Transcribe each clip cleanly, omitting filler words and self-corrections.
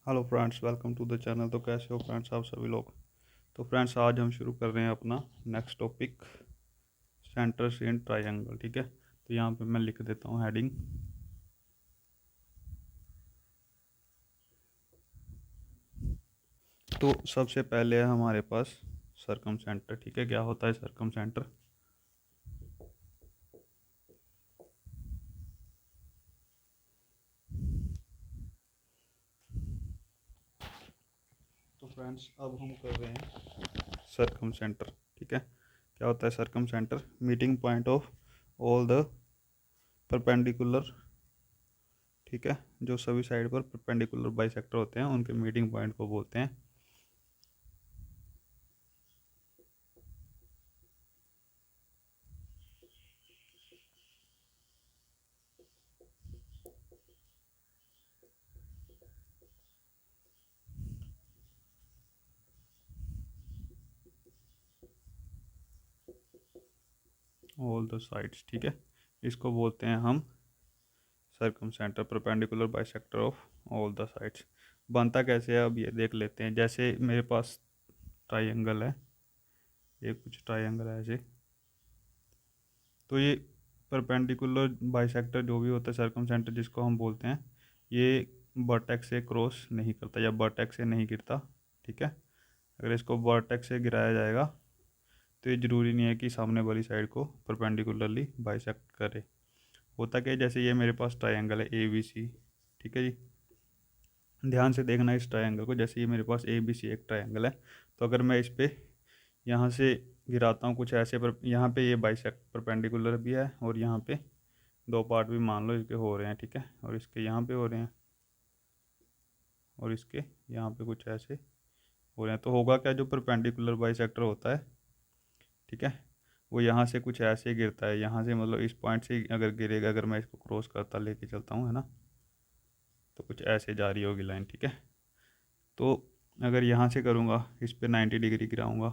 Hello friends, welcome to the channel. तो कैसे हो फ्रेंड्स आप सभी लोग। तो फ्रेंड्स आज हम शुरू कर रहे हैं अपना next topic, centres in triangle. ठीक है, तो यहाँ पे मैं लिख देता हूँ हेडिंग। तो सबसे पहले है हमारे पास सरकम सेंटर। ठीक है, क्या होता है सरकम सेंटर। तो फ्रेंड्स अब हम कर रहे हैं सरकम सेंटर। ठीक है, क्या होता है circumcentre. Meeting point of all the perpendicular. ठीक है, जो सभी साइड पर परपेंडिकुलर बाइसेक्टर होते हैं उनके मीटिंग पॉइंट को बोलते हैं। All the sides. ठीक है, इसको बोलते हैं हम circumcentre, perpendicular bisector of all the sides. बनता कैसे है अब ये देख लेते हैं। जैसे मेरे पास ट्राइंगल है, ये कुछ ट्राइंगल है ऐसे। तो ये परपेंडिकुलर बाइसेक्टर जो भी होता है सरकम सेंटर जिसको हम बोलते हैं, ये वर्टेक्स से क्रॉस नहीं करता या वर्टेक्स से नहीं गिरता। ठीक है, अगर इसको वर्टेक्स से गिराया जाएगा तो ये ज़रूरी नहीं है कि सामने वाली साइड को परपेंडिकुलरली बाइसेक्ट करे। होता क्या है, जैसे ये मेरे पास ट्रायंगल है ए बी सी। ठीक है जी, ध्यान से देखना इस ट्रायंगल को। जैसे ये मेरे पास ए बी सी एक ट्रायंगल है, तो अगर मैं इस पे यहाँ से गिराता हूँ कुछ ऐसे पर, यहाँ पे ये बाइसेक्ट परपेंडिकुलर भी है और यहाँ पे दो पार्ट भी मान लो इसके हो रहे हैं। ठीक है, और इसके यहाँ पे हो रहे हैं और इसके यहाँ पे कुछ ऐसे हो रहे हैं। तो होगा क्या, जो परपेंडिकुलर बाइसेक्टर होता है, ठीक है, वो यहाँ से कुछ ऐसे गिरता है। यहाँ से मतलब इस पॉइंट से अगर गिरेगा, अगर मैं इसको क्रॉस करता लेके चलता हूँ, है ना, तो कुछ ऐसे जा रही होगी लाइन। ठीक है, तो अगर यहाँ से करूँगा, इस पे 90 डिग्री गिराऊँगा,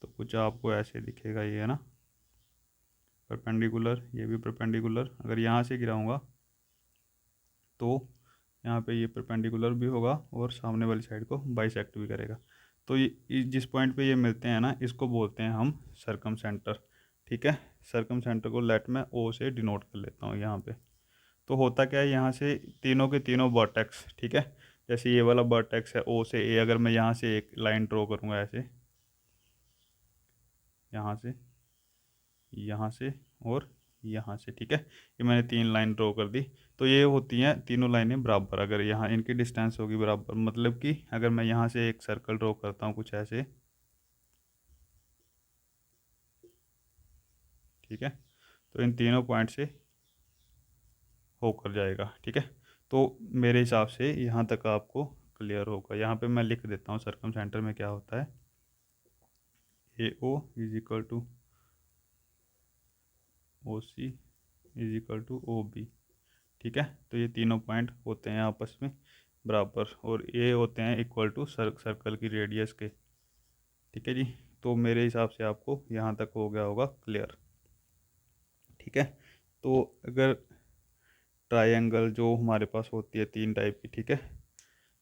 तो कुछ आपको ऐसे दिखेगा ये, है ना, परपेंडिकुलर। ये भी परपेंडिकुलर। अगर यहाँ से गिराऊँगा तो यहाँ पे ये परपेंडिकुलर भी होगा और सामने वाली साइड को बाइसेक्ट भी करेगा। तो ये जिस पॉइंट पे ये मिलते हैं ना, इसको बोलते हैं हम सरकम सेंटर। ठीक है, सरकम सेंटर को लेट मैं ओ से डिनोट कर लेता हूँ यहाँ पे। तो होता क्या है, यहाँ से तीनों के तीनों वर्टेक्स, ठीक है, जैसे ये वाला वर्टेक्स है ओ से ए, अगर मैं यहाँ से एक लाइन ड्रॉ करूँगा ऐसे, यहाँ से, यहाँ से और यहाँ से। ठीक है, ये मैंने तीन लाइन ड्रॉ कर दी। तो ये होती हैं तीनों लाइनें बराबर। अगर यहाँ इनकी डिस्टेंस होगी बराबर, मतलब कि अगर मैं यहाँ से एक सर्कल ड्रॉ करता हूँ कुछ ऐसे, ठीक है, तो इन तीनों पॉइंट से होकर जाएगा। ठीक है, तो मेरे हिसाब से यहाँ तक आपको क्लियर होगा। यहाँ पे मैं लिख देता हूँ सर्कम सेंटर में क्या होता है। A O is equal to O C is equal to O B. ठीक है, तो ये तीनों पॉइंट होते हैं आपस में बराबर और ये होते हैं इक्वल टू सर्कल की रेडियस के। ठीक है जी, तो मेरे हिसाब से आपको यहाँ तक हो गया होगा क्लियर। ठीक है, तो अगर ट्रायंगल जो हमारे पास होती है तीन टाइप की, ठीक है,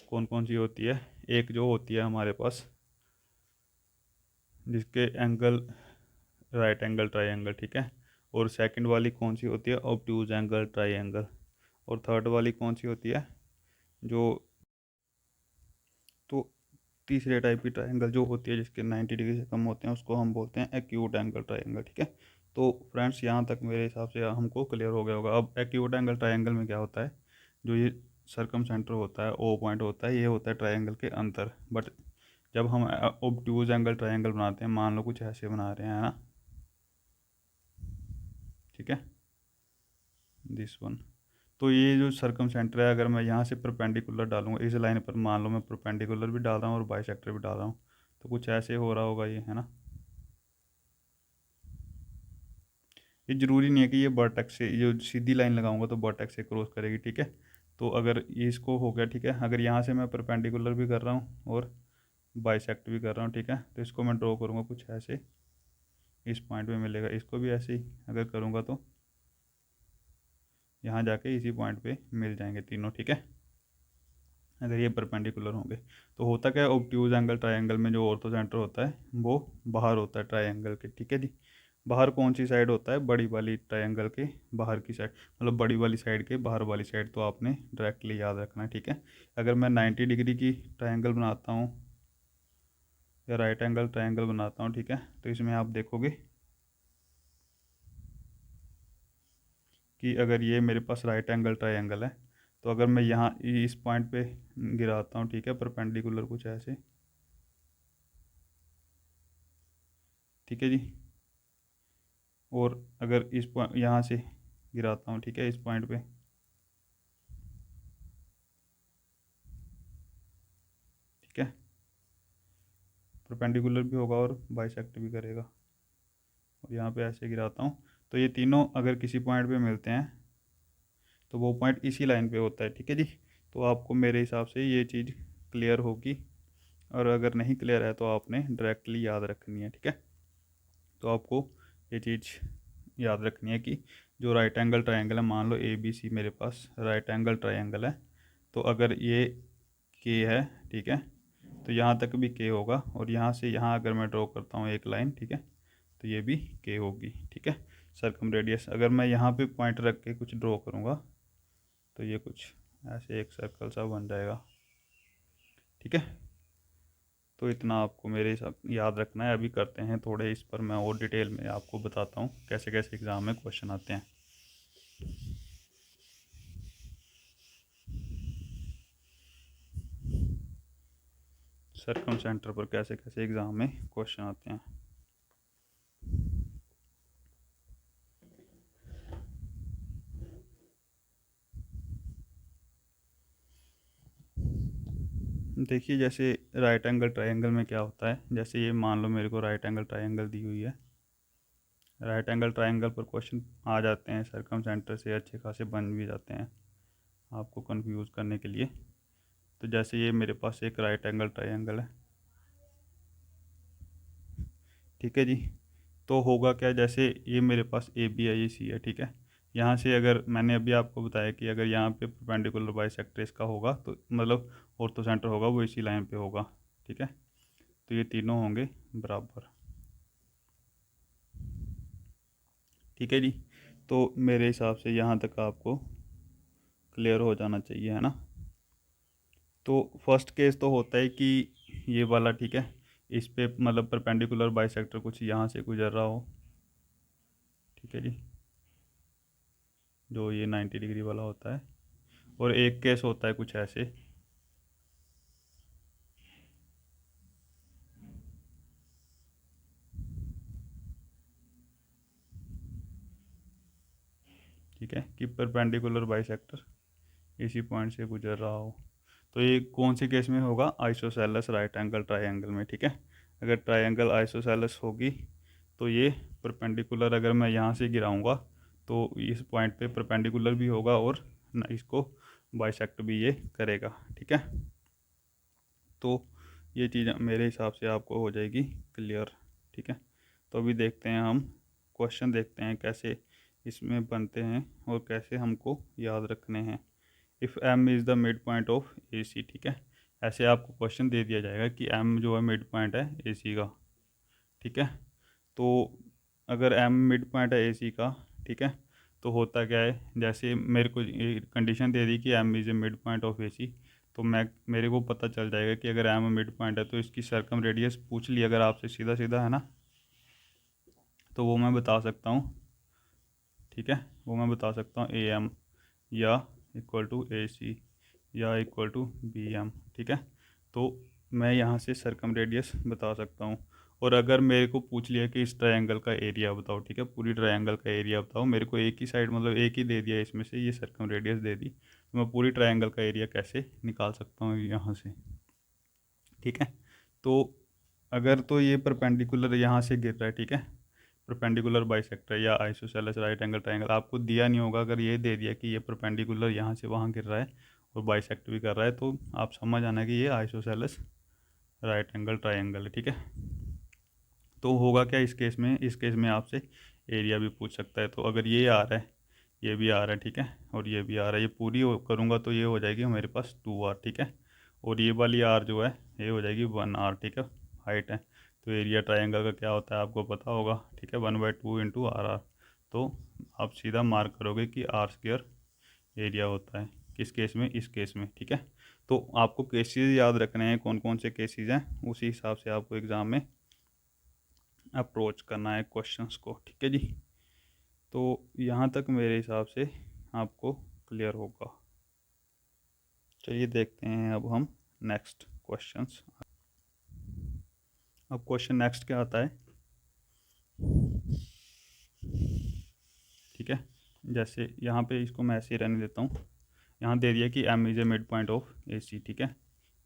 कौन कौन सी होती है। एक जो होती है हमारे पास जिसके एंगल राइट एंगल ट्रायंगल, ठीक है, और सेकंड वाली कौन सी होती है, ऑब्ट्यूज एंगल ट्रायंगल, और थर्ड वाली कौन सी होती है जो, तो तीसरे टाइप की ट्रायंगल जो होती है जिसके 90 डिग्री से कम होते हैं उसको हम बोलते हैं एक्यूट एंगल ट्रायंगल। ठीक है, तो फ्रेंड्स यहाँ तक मेरे हिसाब से हमको क्लियर हो गया होगा। अब एक्यूट एंगल ट्रायंगल में क्या होता है, जो ये सरकम सेंटर होता है, ओ पॉइंट होता है, ये होता है ट्रायंगल के अंदर। बट जब हम ऑब्ट्यूज एंगल ट्रायंगल बनाते हैं, मान लो कुछ ऐसे बना रहे हैं, है ना, ठीक है, दिस वन। तो ये जो सरकम सेंटर है, अगर मैं यहाँ से परपेंडिकुलर डालूंगा इस लाइन पर, मान लो मैं परपेंडिकुलर भी डाल रहा हूँ और बाइसेक्टर भी डाल रहा हूँ, तो कुछ ऐसे हो रहा होगा ये, है ना। ये ज़रूरी नहीं है कि ये वर्टेक्स से, जो सीधी लाइन लगाऊंगा तो वर्टेक्स से क्रॉस करेगी। ठीक है, तो अगर ये इसको हो गया, ठीक है, अगर यहाँ से मैं परपेंडिकुलर भी कर रहा हूँ और बाइसेक्ट भी कर रहा हूँ, ठीक है, तो इसको मैं ड्रॉ करूँगा कुछ ऐसे, इस पॉइंट पे मिलेगा। इसको भी ऐसे ही अगर करूँगा तो यहाँ जाके इसी पॉइंट पे मिल जाएंगे तीनों। ठीक है, अगर ये परपेंडिकुलर होंगे। तो होता क्या है, ऑब्ट्यूज एंगल ट्रायंगल में जो ऑर्थो सेंटर होता है वो बाहर होता है ट्रायंगल के, ठीक है जी। बाहर कौन सी साइड होता है, बड़ी वाली ट्रायंगल के बाहर की साइड, मतलब बड़ी वाली साइड के बाहर वाली साइड। तो आपने डायरेक्टली याद रखना है, ठीक है। अगर मैं 90 डिग्री की ट्रायंगल बनाता हूँ या राइट एंगल ट्रायंगल बनाता हूँ, ठीक है, तो इसमें आप देखोगे कि अगर ये मेरे पास राइट एंगल ट्रायंगल है, तो अगर मैं यहाँ इस पॉइंट पे गिराता हूँ, ठीक है, परपेंडिकुलर कुछ ऐसे, ठीक है जी, और अगर इस पॉइंट यहाँ से गिराता हूँ, ठीक है, इस पॉइंट पे, ठीक है, परपेंडिकुलर भी होगा और बाइसेक्ट भी करेगा, और यहाँ पे ऐसे गिराता हूँ, तो ये तीनों अगर किसी पॉइंट पे मिलते हैं तो वो पॉइंट इसी लाइन पे होता है, ठीक है जी। तो आपको मेरे हिसाब से ये चीज़ क्लियर होगी, और अगर नहीं क्लियर है तो आपने डायरेक्टली याद रखनी है, ठीक है। तो आपको ये चीज़ याद रखनी है कि जो राइट एंगल ट्रायंगल है, मान लो ए बी सी मेरे पास राइट एंगल ट्रायंगल है, तो अगर ये के है, ठीक है, तो यहाँ तक भी के होगा, और यहाँ से यहाँ अगर मैं ड्रॉ करता हूँ एक लाइन, ठीक है, तो ये भी के होगी, ठीक है। सर्कम रेडियस अगर मैं यहाँ पे पॉइंट रख के कुछ ड्रॉ करूँगा तो ये कुछ ऐसे एक सर्कल सा बन जाएगा, ठीक है। तो इतना आपको मेरे साथ याद रखना है। अभी करते हैं थोड़े इस पर, मैं और डिटेल में आपको बताता हूँ कैसे कैसे एग्ज़ाम में क्वेश्चन आते हैं। सर्कम सेंटर पर कैसे कैसे एग्ज़ाम में क्वेश्चन आते हैं। देखिए जैसे राइट एंगल ट्रायंगल में क्या होता है, जैसे ये मान लो मेरे को राइट एंगल ट्रायंगल दी हुई है, राइट एंगल ट्रायंगल पर क्वेश्चन आ जाते हैं सर्कम सेंटर से, अच्छे खासे बन भी जाते हैं आपको कंफ्यूज करने के लिए। तो जैसे ये मेरे पास एक राइट एंगल ट्रायंगल है, ठीक है जी, तो होगा क्या, जैसे ये मेरे पास ए बी है, ये सी है, ठीक है। यहाँ से अगर मैंने अभी आपको बताया कि अगर यहाँ पे परपेंडिकुलर बाइसेक्टर इसका होगा तो मतलब ऑर्थो सेंटर होगा वो इसी लाइन पे होगा, ठीक है। तो ये तीनों होंगे बराबर, ठीक है जी। तो मेरे हिसाब से यहाँ तक आपको क्लियर हो जाना चाहिए, है ना। तो फर्स्ट केस तो होता है कि ये वाला, ठीक है, इस पे मतलब परपेंडिकुलर बाइसेक्टर कुछ यहाँ से गुजर रहा हो, ठीक है जी, जो ये 90 डिग्री वाला होता है। और एक केस होता है कुछ ऐसे, ठीक है, कि परपेंडिकुलर बाइसेक्टर इसी पॉइंट से गुजर रहा हो। तो ये कौन से केस में होगा, आइसोसेलेस राइट एंगल ट्रायंगल में, ठीक है। अगर ट्रायंगल आइसोसेलेस होगी तो ये परपेंडिकुलर, अगर मैं यहाँ से गिराऊंगा तो इस पॉइंट पे परपेंडिकुलर भी होगा और ना इसको बाइसेक्ट भी ये करेगा, ठीक है। तो ये चीज़ मेरे हिसाब से आपको हो जाएगी क्लियर, ठीक है। तो अभी देखते हैं हम क्वेश्चन, देखते हैं कैसे इसमें बनते हैं और कैसे हमको याद रखने हैं। If M is the mid point of A C, ठीक है, ऐसे आपको क्वेश्चन दे दिया जाएगा कि एम जो है मिड पॉइंट है ए सी का, ठीक है। तो अगर एम मिड पॉइंट है ए सी का, ठीक है, तो होता क्या है, जैसे मेरे को ये कंडीशन दे दी कि M is a mid point of A C, तो मैं मेरे को पता चल जाएगा कि अगर एम मिड पॉइंट है तो इसकी सर्कम रेडियस पूछ ली अगर आपसे सीधा सीधा, है ना, तो वो मैं बता सकता हूँ, ठीक है, वो मैं बता सकता हूँ ए एम या इक्वल टू ए सी या इक्वल टू बी एम, ठीक है। तो मैं यहाँ से सर्कम रेडियस बता सकता हूँ। और अगर मेरे को पूछ लिया कि इस ट्रायंगल का एरिया बताओ, ठीक है, पूरी ट्रायंगल का एरिया बताओ, मेरे को एक ही साइड मतलब एक ही दे दिया इसमें से, ये सर्कम रेडियस दे दी, तो मैं पूरी ट्रायंगल का एरिया कैसे निकाल सकता हूँ यहाँ से, ठीक है। तो अगर तो ये परपेंडिकुलर यहाँ से गिर रहा है, ठीक है, परपेंडिकुलर बाइसेक्टर या आइसोसेलेस राइट एंगल ट्रायंगल आपको दिया नहीं होगा, अगर ये दे दिया कि ये परपेंडिकुलर यहाँ से वहाँ गिर रहा है और बाइसेक्ट भी कर रहा है, तो आप समझ आना कि ये आइसोसेलेस राइट एंगल ट्रायंगल है, ठीक है। तो होगा क्या इस केस में, इस केस में आपसे एरिया भी पूछ सकता है। तो अगर ये आ रहा है, ये भी आ रहा है, ठीक है, और ये भी आ रहा है, ये पूरी करूँगा तो ये हो जाएगी मेरे पास 2r, ठीक है। और ये वाली आर जो है ये हो जाएगी 1 r, ठीक है, हाइट है। तो एरिया ट्राइंगल का क्या होता है आपको पता होगा, ठीक है, 1/2 इंटू आर। तो आप सीधा मार्क करोगे कि r² एरिया होता है, किस केस में, इस केस में, ठीक है। तो आपको केसेस याद रखने हैं, कौन कौन से केसेस हैं, उसी हिसाब से आपको एग्ज़ाम में अप्रोच करना है क्वेश्चंस को, ठीक है जी। तो यहाँ तक मेरे हिसाब से आपको क्लियर होगा। चलिए देखते हैं अब हम नेक्स्ट क्वेश्चंस। अब क्वेश्चन नेक्स्ट क्या आता है, ठीक है। जैसे यहाँ पे इसको मैं ऐसे ही रहने देता हूँ। यहाँ दे दिया कि M is a mid point of A C, ठीक है,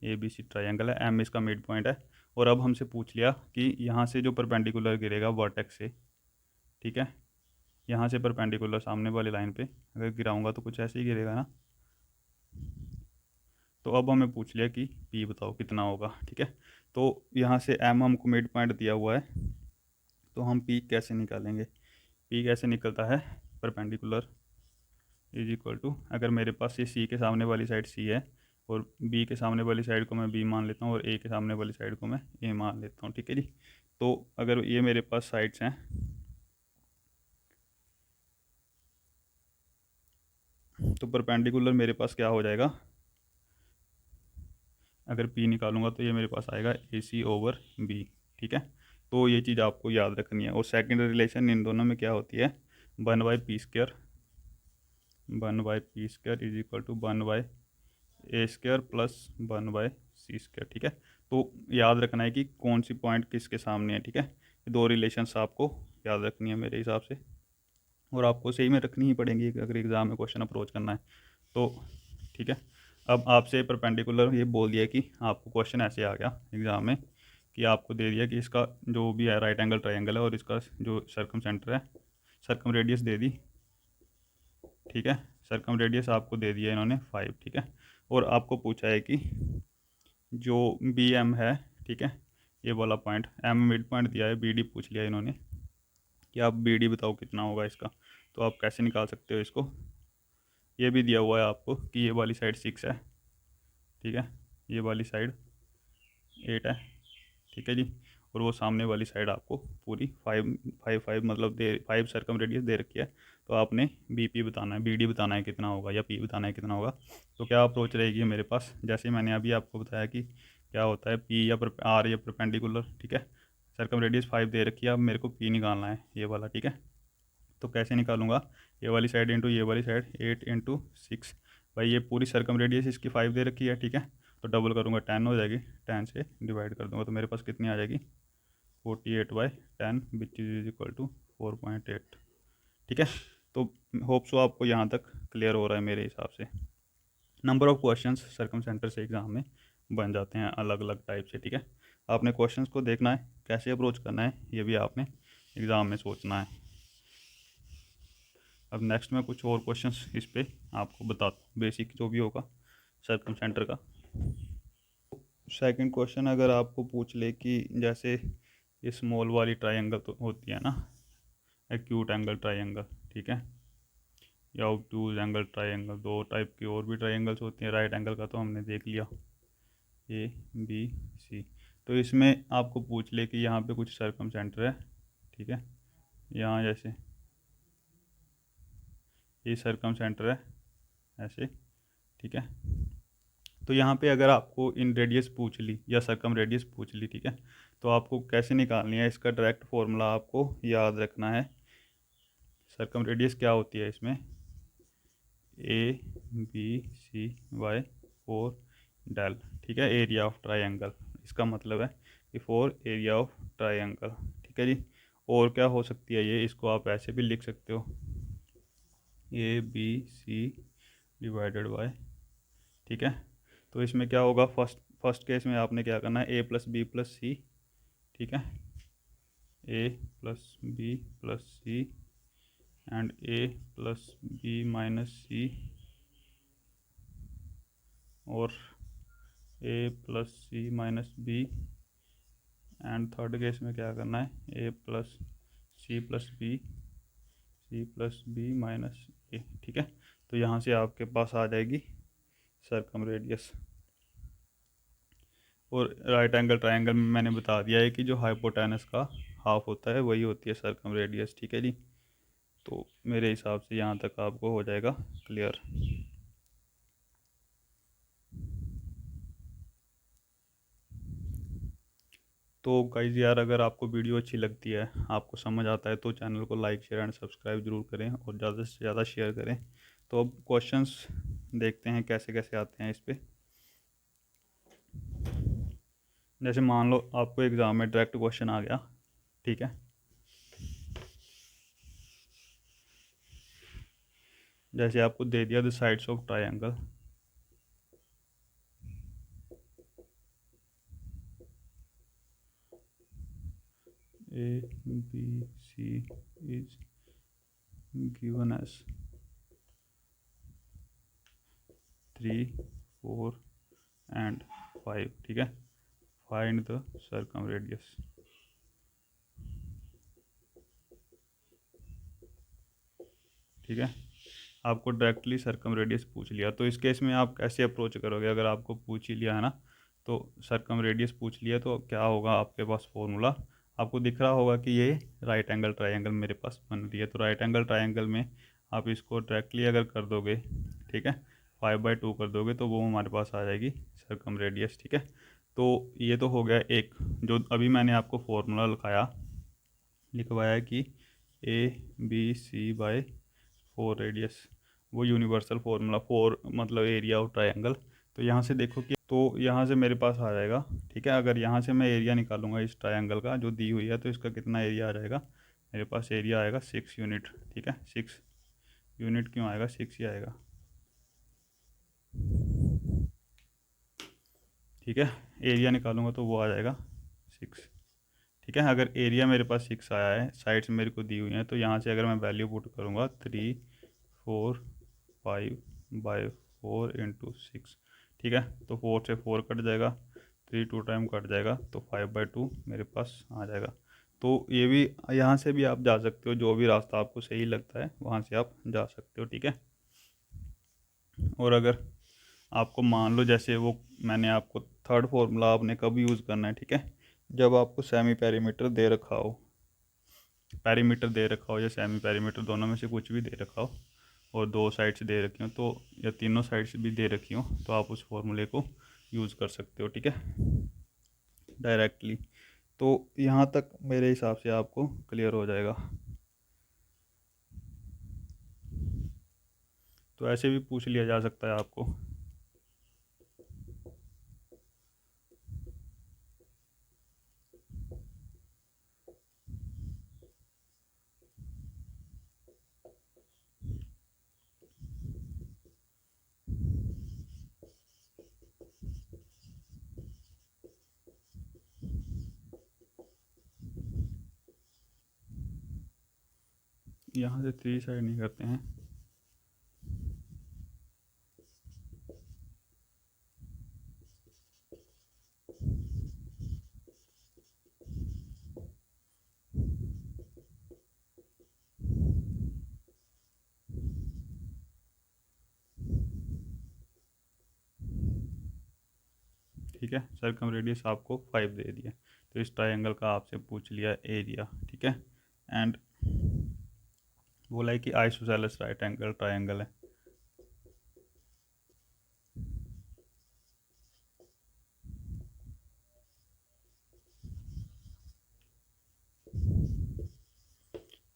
ए बी सी ट्राइंगल है, एम इसका मिड पॉइंट है। और अब हमसे पूछ लिया कि यहाँ से जो परपेंडिकुलर गिरेगा वर्टेक्स से, ठीक है, यहाँ से परपेंडिकुलर सामने वाली लाइन पे अगर गिराऊंगा तो कुछ ऐसे ही गिरेगा ना। तो अब हमें पूछ लिया कि पी बताओ कितना होगा, ठीक है। तो यहाँ से एम हमको मिड पॉइंट दिया हुआ है, तो हम पी कैसे निकालेंगे। पी कैसे निकलता है, परपेंडिकुलर इज इक्वल टू, अगर मेरे पास ये सी के सामने वाली साइड सी है और बी के सामने वाली साइड को मैं बी मान लेता हूँ और ए के सामने वाली साइड को मैं ए मान लेता हूँ, ठीक है जी। तो अगर ये मेरे पास साइड्स हैं, तो परपेंडिकुलर मेरे पास क्या हो जाएगा, अगर पी निकालूंगा तो ये मेरे पास आएगा ए सी ओवर बी, ठीक है। तो ये चीज़ आपको याद रखनी है। और सेकेंड रिलेशन इन दोनों में क्या होती है, 1/p², 1/p² is equal to 1/a² plus 1/c², ठीक है। तो याद रखना है कि कौन सी पॉइंट किसके सामने है, ठीक है। ये दो रिलेशंस आपको याद रखनी है मेरे हिसाब से, और आपको सही में रखनी ही पड़ेंगी अगर एग्ज़ाम में क्वेश्चन अप्रोच करना है तो, ठीक है। अब आपसे परपेंडिकुलर ये बोल दिया कि आपको क्वेश्चन ऐसे आ गया एग्ज़ाम में कि आपको दे दिया कि इसका जो भी है राइट एंगल ट्राइंगल है और इसका जो सर्कम सेंटर है, सर्कम रेडियस दे दी, ठीक है, सर्कम रेडियस आपको दे दिया इन्होंने 5, ठीक है। और आपको पूछा है कि जो बी एम है, ठीक है, ये वाला पॉइंट एम मिड पॉइंट दिया है, बी डी पूछ लिया इन्होंने कि आप बी डी बताओ कितना होगा इसका। तो आप कैसे निकाल सकते हो इसको, ये भी दिया हुआ है आपको कि ये वाली साइड 6 है, ठीक है, ये वाली साइड 8 है, ठीक है जी। और वो सामने वाली साइड आपको पूरी 5 मतलब 5 सर्कम रेडियस दे रखी है। तो आपने बी पी बताना है, बी डी बताना है कितना होगा, या पी बताना है कितना होगा। तो क्या अप्रोच रहेगी मेरे पास, जैसे मैंने अभी आपको बताया कि क्या होता है पी या आर या परपेंडिकुलर, ठीक है, सर्कम रेडियस 5 दे रखी है, अब मेरे को पी निकालना है ये वाला, ठीक है। तो कैसे निकालूंगा, ये वाली साइड इंटू ये वाली साइड, 8 इंटू 6, भाई ये पूरी सर्कम रेडियस इसकी 5 दे रखी है, ठीक है। तो डबल करूँगा 10 हो जाएगी, 10 से डिवाइड कर दूंगा तो मेरे पास कितनी आ जाएगी, 48/10 विच इज इक्वल टू 4.8, ठीक है। तो होप सो आपको यहाँ तक क्लियर हो रहा है मेरे हिसाब से। Number of questions circum centre से एग्ज़ाम में बन जाते हैं अलग अलग टाइप से, ठीक है। आपने क्वेश्चंस को देखना है, कैसे अप्रोच करना है ये भी आपने एग्ज़ाम में सोचना है। अब नेक्स्ट में कुछ और क्वेश्चंस इस पे आपको बताता हूँ, बेसिक जो भी होगा सर्कम सेंटर का। सेकंड क्वेश्चन अगर आपको पूछ ले कि जैसे ये स्मॉल वाली ट्रायंगल तो होती है ना, एक्यूट एंगल ट्रायंगल, ठीक है, या ऑब्टूज एंगल ट्रायंगल, दो टाइप की और भी ट्रायंगल्स होती हैं। राइट एंगल का तो हमने देख लिया, ए बी सी। तो इसमें आपको पूछ ले कि यहाँ पे कुछ सर्कम सेंटर है, ठीक है, यहाँ जैसे ये सर्कम सेंटर है ऐसे, ठीक है। तो यहाँ पे अगर आपको इन रेडियस पूछ ली या सर्कम रेडियस पूछ ली, ठीक है, तो आपको कैसे निकालनी है, इसका डायरेक्ट फॉर्मूला आपको याद रखना है। सर्कम रेडियस क्या होती है इसमें, A B C Y 4 del, ठीक है, एरिया ऑफ ट्राइंगल, इसका मतलब है कि 4 एरिया ऑफ ट्राइंगल, ठीक है जी। और क्या हो सकती है ये, इसको आप ऐसे भी लिख सकते हो, A B C divided by, ठीक है। तो इसमें क्या होगा, फर्स्ट केस में आपने क्या करना है, A plus B plus C, ठीक है, A plus B plus C and A plus B minus C, और A plus C minus B, and third case में क्या करना है, A plus C plus B, C plus B minus A, ठीक है। तो यहाँ से आपके पास आ जाएगी सर्कम रेडियस। और राइट एंगल ट्रायंगल में मैंने बता दिया है कि जो हाइपोटेनस का हाफ होता है वही होती है सर्कम रेडियस, ठीक है जी। तो मेरे हिसाब से यहाँ तक आपको हो जाएगा क्लियर। तो गाइज़ यार, अगर आपको वीडियो अच्छी लगती है, आपको समझ आता है, तो चैनल को लाइक शेयर एंड सब्सक्राइब ज़रूर करें और ज़्यादा से ज़्यादा शेयर करें। तो अब क्वेश्चंस देखते हैं कैसे कैसे आते हैं इस पर। जैसे मान लो आपको एग्ज़ाम में डायरेक्ट क्वेश्चन आ गया, ठीक है। जैसे आपको दे दिया the sides of triangle, A B C is given as 3, 4 and 5, ठीक है। Find the circumradius. ठीक है, आपको डायरेक्टली सर्कम रेडियस पूछ लिया, तो इस केस में आप कैसे अप्रोच करोगे? अगर आपको पूछ ही लिया है ना, तो सर्कम रेडियस पूछ लिया तो क्या होगा आपके पास फॉर्मूला आपको दिख रहा होगा कि ये राइट एंगल ट्रायंगल मेरे पास बन रही है। तो राइट एंगल ट्रायंगल में आप इसको डायरेक्टली अगर कर दोगे, ठीक है, 5/2 कर दोगे तो वो हमारे पास आ जाएगी सर्कम रेडियस, ठीक है। तो ये तो हो गया एक, जो अभी मैंने आपको फॉर्मूला लिखवाया है कि ABC/4 रेडियस, वो यूनिवर्सल फॉर्मूला, 4 मतलब एरिया ऑफ ट्रायंगल। तो यहाँ से देखो कि, तो यहाँ से मेरे पास आ जाएगा, ठीक है। अगर यहाँ से मैं एरिया निकालूंगा इस ट्रायंगल का जो दी हुई है, तो इसका कितना एरिया आ जाएगा? मेरे पास एरिया आएगा 6 यूनिट, ठीक है। 6 यूनिट क्यों आएगा? 6 ही आएगा, ठीक है। एरिया निकालूंगा तो वो आ जाएगा 6, ठीक है। अगर एरिया मेरे पास 6 आया है, साइड्स मेरे को दी हुई हैं, तो यहाँ से अगर मैं वैल्यू पुट करूँगा 3, 4, 5/4 × 6, ठीक है। तो 4 से 4 कट जाएगा, 3 2 टाइम कट जाएगा, तो 5/2 मेरे पास आ जाएगा। तो ये भी, यहाँ से भी आप जा सकते हो, जो भी रास्ता आपको सही लगता है वहाँ से आप जा सकते हो, ठीक है। और अगर आपको मान लो, जैसे वो मैंने आपको थर्ड फार्मूला आपने कब यूज़ करना है, ठीक है, जब आपको सेमी पेरीमीटर दे रखा हो, पेरीमीटर दे रखा हो या सेमी पेरीमीटर, दोनों में से कुछ भी दे रखा हो, और 2 साइड्स दे रखी हो, तो या तीनों साइड्स भी दे रखी हो, तो आप उस फॉर्मूले को यूज़ कर सकते हो, ठीक है, डायरेक्टली। तो यहाँ तक मेरे हिसाब से आपको क्लियर हो जाएगा। तो ऐसे भी पूछ लिया जा सकता है आपको। यहाँ से 3 साइड नहीं करते हैं, ठीक है। सर्कम रेडियस आपको 5 दे दिया, तो इस ट्रायंगल का आपसे पूछ लिया एरिया, ठीक है। एंड बोला है कि आइसोसेलेस राइट एंगल ट्रायंगल है।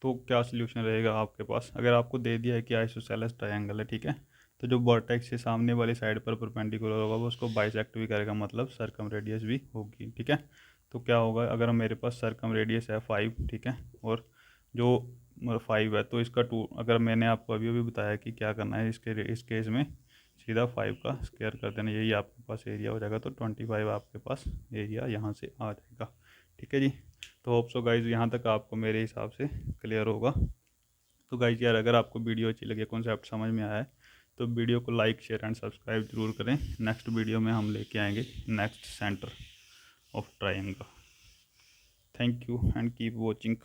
तो क्या सोल्यूशन रहेगा आपके पास? अगर आपको दे दिया है कि आइसोसेलेस ट्रायंगल है, ठीक है, तो जो वर्टेक्स से सामने वाली साइड पर परपेंडिकुलर होगा वो उसको बाइसेक्ट भी करेगा, मतलब सर्कम रेडियस भी होगी, ठीक है। तो क्या होगा, अगर मेरे पास सर्कम रेडियस है 5, ठीक है, और जो 5 है, तो इसका 2, अगर मैंने आपको अभी अभी बताया कि क्या करना है इस केस में, सीधा 5 का स्क्वायर कर देना, यही आपके पास एरिया हो जाएगा। तो 25 आपके पास एरिया यहाँ से आ जाएगा, ठीक है जी। तो होप सो गाइज, यहाँ तक आपको मेरे हिसाब से क्लियर होगा। तो गाइज यार, अगर आपको वीडियो अच्छी लगी, कॉन्सेप्ट समझ में आया है, तो वीडियो को लाइक शेयर एंड सब्सक्राइब जरूर करें। नेक्स्ट वीडियो में हम लेके आएंगे next centre of triangle. Thank you and keep watching.